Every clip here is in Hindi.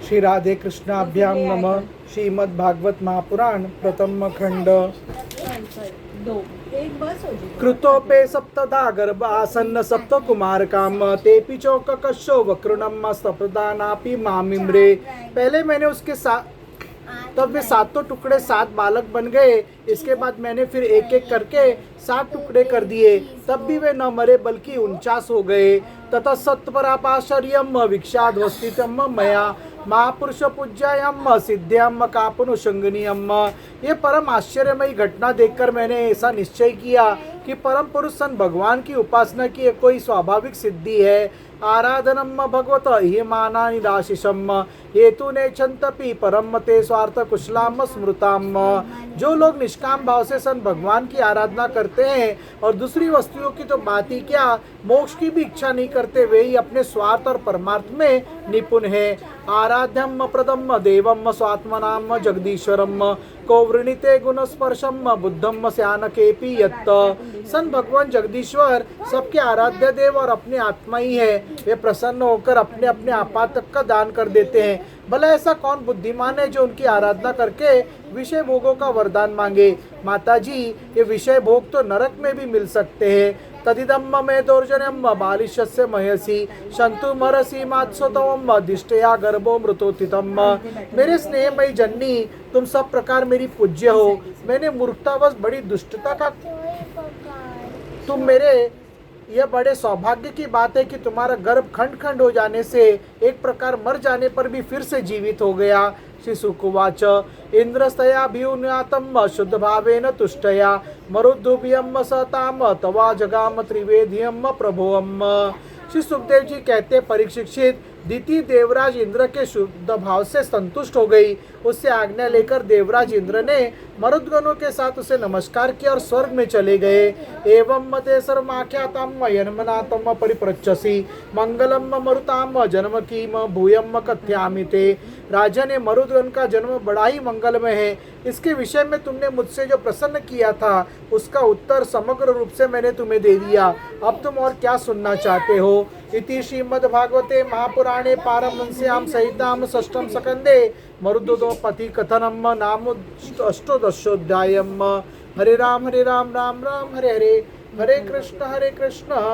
श्री राधे कृष्णाभ्याम नमः। श्रीमद् भागवत महापुराण प्रथम खंड। कृतोपे सप्तधा गर्भ आसन्न सप्त कुमार काम तेपि चौक कशो वक्रनम सप्रदानापि मामिम्रे। पहले मैंने उसके साथ तब वे सातों टुकड़े 7 बालक बन गए। इसके बाद मैंने फिर एक एक करके 7 टुकड़े कर दिए, तब भी वे न मरे बल्कि 49 हो गए। ततः सत्परापाश्चर्यम विक्षाध्वस्थितम मया महापुरुष पूज्यायम सिद्ध्यम कापनुशंगनीयम। ये परम आश्चर्यमयी घटना देखकर मैंने ऐसा निश्चय किया कि परम पुरुष सन भगवान की उपासना की कोई स्वाभाविक सिद्धि है। आराधनम भगवत ही माना निराशिषम हेतु ने छंतपि परम ते स्वार्थ कुशलाम स्मृताम। जो लोग निष्काम भाव से सन भगवान की आराधना करते हैं और दूसरी वस्तुओं की तो बात ही क्या, मोक्ष की भी इच्छा नहीं करते, वे ही अपने स्वार्थ और परमार्थ में निपुण है। आराध्यम प्रदम देवम स्वात्मनाम जगदीश्वरम को वृणीते गुण स्पर्शम बुद्धम स्यानकेपि यत्त। सन भगवान जगदीश्वर सबके आराध्य देव और अपनी आत्मा ही है। वे प्रसन्न होकर अपने अपने आपातक का दान कर देते हैं। भला ऐसा कौन बुद्धिमान है जो उनकी आराधना करके विषय भोगों का वरदान मांगे। माता जी, ये विषय भोग तो नरक में भी मिल सकते हैं। तदिदम्म मे दौर्जन्यम बालिशस्य मयसी शंतु मरसी मात्सोतवम दिष्टया गर्भो मृतोतितम। मेरे स्नेहमयी जननी, तुम सब प्रकार मेरी पूज्य हो। मैंने मूर्खतावश बड़ी दुष्टता का तुम मेरे यह बड़े सौभाग्य की बात है कि तुम्हारा गर्भ खंड खंड हो जाने से एक प्रकार मर जाने पर भी फिर से जीवित हो गया। श्री सुकुवाच इंद्रस्तयाभियुन्यातम शुद्ध भावेन तुष्टया मरुद्दुभियम सताम तवा जगाम त्रिवेदियम प्रभोअम। श्री सुखदेव जी कहते, परीक्षित दिति देवराज इंद्र के शुद्ध भाव से संतुष्ट हो गई। उससे आज्ञा लेकर देवराज इंद्र ने मरुद्गणों के साथ उसे नमस्कार किया और स्वर्ग में चले गए। एवं मते सर्वमाख्यातम यन्मनातम परिप्रच्छसि मंगलम मरुताम जन्म कीम भूयम कथ्यामि ते। राजा ने मरुदगण का जन्म बड़ा ही मंगलमय है, इसके विषय में तुमने मुझसे जो प्रसन्न किया था उसका उत्तर समग्र रूप से मैंने तुम्हें दे दिया। अब तुम और क्या सुनना चाहते हो। इति श्रीमद्भागवते महापुराणे पारमहंस्यां सहितां षष्ठम स्कन्धे मरुद्गणोत्पत्ति कथनम नाम अष्टोदशोऽध्यायम्। हरे राम राम राम हरे हरे, हरे कृष्ण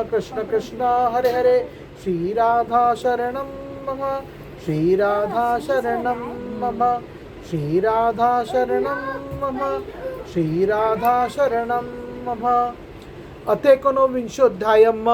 कृष्ण कृष्ण हरे हरे। श्री राधा शरणं मम, श्री राधा शरणं मम, श्री राधा शरणं मम, श्री राधा शरणं मम। अथेकोनविंशोऽध्यायम्।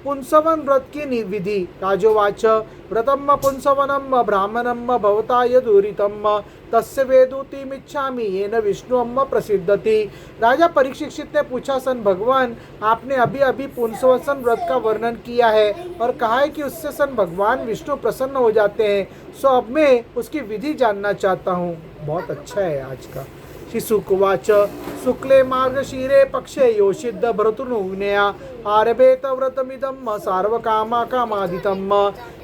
पुंसवन व्रत की विधि। राजोवाच व्रतम पुंसवनम ब्राह्मणम भवता यदुरितम तस्य वेदुतिमिच्छामि येन विष्णुअम प्रसिद्धति। राजा परीक्षित ने पूछा, सन भगवान, आपने अभी अभी पुंसवन व्रत का वर्णन किया है और कहा है कि उससे सन भगवान विष्णु प्रसन्न हो जाते हैं, सो अब मैं उसकी विधि जानना चाहता हूँ। बहुत अच्छा है आज का। श्री सुकुवाच शुक्ले मार्गशीरे पक्षे योषिद्ध भरतुनुज्ञया आरभेत व्रतमिदम सार्वकामा कामादितम।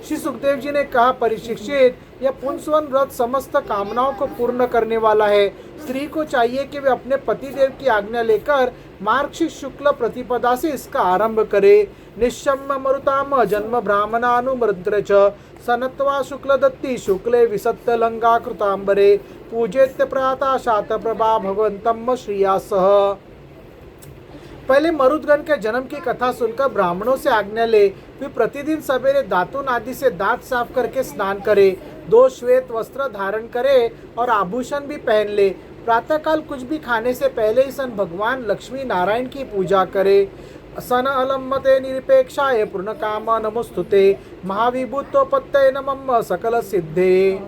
श्री सुखदेव जी ने कहा, परीक्षित, यह पुंसवन व्रत समस्त कामनाओं को पूर्ण करने वाला है। स्त्री को चाहिए कि वे अपने पतिदेव की आज्ञा लेकर मार्गशीर्ष शुक्ल प्रतिपदा से इसका आरंभ करे। निश्चम मरुताम जन्म ब्राह्मणानुमृद्र च सनत्वा शुक्ल दत्ति शुक्ले विसत्त लंगा कृतांबरे पूजेत्य प्रातः शात प्रभा भगवंतम श्रिया सह। पहले मरुदगण के जन्म की कथा सुनकर ब्राह्मणों से आज्ञा ले, फिर प्रतिदिन सवेरे दातुन आदि से दांत साफ करके स्नान करे, 2 श्वेत वस्त्र धारण करे और आभूषण भी पहन ले। प्रातःकाल कुछ भी खाने से पहले ही सन भगवान लक्ष्मी नारायण की पूजा करे। सन अलम्मते निरपेक्षाय पूर्ण काम नमोस्तुते महाविभूतोपत्तये नमः सकल सिद्धे।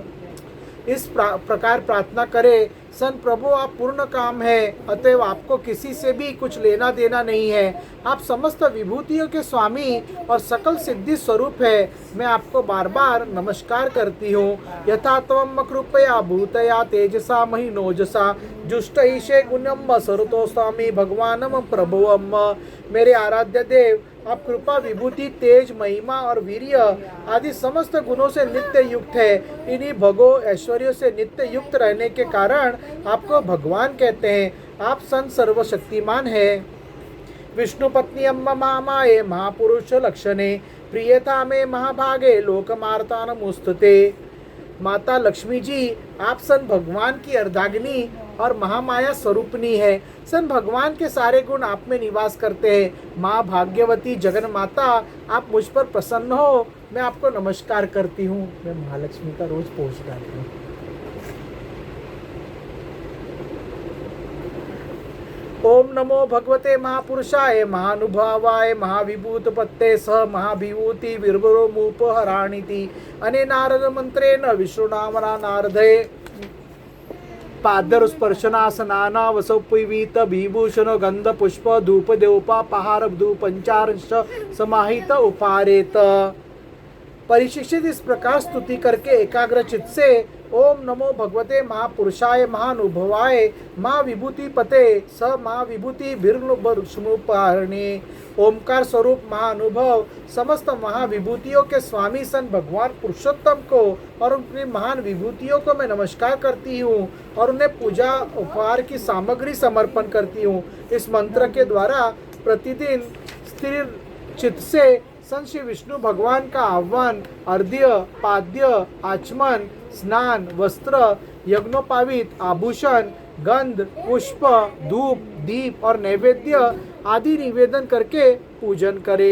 इस प्रकार प्रार्थना करे, सन प्रभु, आप पूर्ण काम है, अतएव आपको किसी से भी कुछ लेना देना नहीं है। आप समस्त विभूतियों के स्वामी और सकल सिद्धि स्वरूप है। मैं आपको बार बार नमस्कार करती हूँ। यथा त्वं कृपया भूतया तेजसा महिनोजसा जुष्ट ईशे गुण्यम सरुतो स्वामी भगवानम प्रभुवम। मेरे आराध्य देव, आप कृपा, विभूति, तेज, महिमा और वीर्य आदि समस्त गुणों से नित्य युक्त है। इन्हीं भगो ऐश्वर्यों से नित्य युक्त रहने के कारण आपको भगवान कहते हैं। आप सन सर्वशक्तिमान है। विष्णु पत्नी अम्मा मामाए महापुरुष लक्षणे प्रियता में महाभागे लोकमार्तान मुस्तुते। माता लक्ष्मी जी आप सन भगवान की अर्धांगिनी और महामाया स्वरूपनी है। सन भगवान के सारे गुण आप में निवास करते हैं। माँ भाग्यवती जगन माता, आप मुझ पर प्रसन्न हो, मैं आपको नमस्कार करती हूँ। मैं महालक्ष्मी का रोज पोष डालती हूँ। ओम नमो भगवते महापुरुषाय महानुभावाय महाविभूतपत्ते सह महाविभूति विर्वरोमुपहराणीति अने नारद मंत्रेण विष्णुनामना नारदे पादर स्पर्शनासनाना वसौपवीत विभूषण गंध पुष्प धूप देवोपाहार धूपंचारंश समाहित उपारेत। परिशिक्षित इस प्रकार स्तुति करके एकाग्र चित्त से ओम नमो भगवते महापुरुषाय महानुभवाय माँ विभूति पते स माँ विभूति विष्णुपारणे ओमकार स्वरूप महाअनुभव समस्त महाविभूतियों के स्वामी सन भगवान पुरुषोत्तम को और उनकी महान विभूतियों को मैं नमस्कार करती हूँ और उन्हें पूजा उपहार की सामग्री समर्पण करती हूँ। इस मंत्र के द्वारा प्रतिदिन स्थिर चित्त से संत श्री विष्णु भगवान का आह्वान, अर्घ्य, पाद्य, आचमन, स्नान, वस्त्र, यज्ञोपवीत, आभूषण, गंध, पुष्प, धूप, दीप और नैवेद्य आदि निवेदन करके पूजन करें।